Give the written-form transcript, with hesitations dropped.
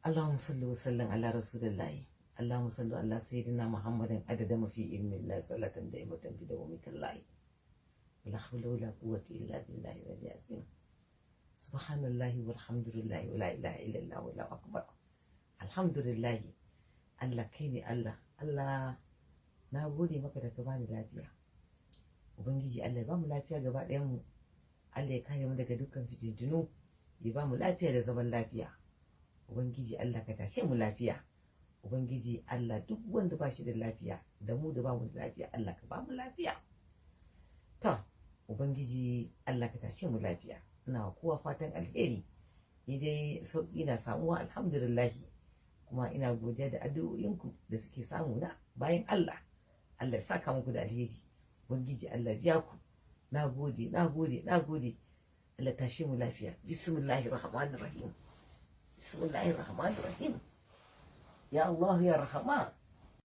اللهم صل وسلم على رسول الله. اللهم صل على سيدنا محمد عدد ما في علم الله صلاة دائمة بدوامك الله ولا حول ولا قوة إلا بالله العلي العظيم. سبحان الله والحمد لله ولا إله إلا الله ولا أكبر. الحمد لله. Allah kai ne Allah. Allah na gode maka da ka bani lafiya. Ubangiji Allah ya ba mu lafiya gaba ɗayan mu. Allah ya kare mu daga dukkan fitintunu. Ya ba mu lafiya da zaman lafiya. Ubangiji Allah ka tashe mu lafiya. Ubangiji Allah duk wanda ba shi da lafiya da mu da ba mu da lafiya Allah ka ba mu lafiya. To Ubangiji Allah ka tashe mu lafiya. Ina kowa fatan alheri. Ni dai sauki na samuwa alhamdulillah. Kuma ina godiya da addu'o'inku da suke samu na bayan Allah. Allah ya saka muku da alheri. Ubangiji Allah biya ku. Na gode. Allah tashe mu lafiya. Bismillahir rahmanir rahim. بسم الله الرحمن الرحيم. يا الله يا رحمن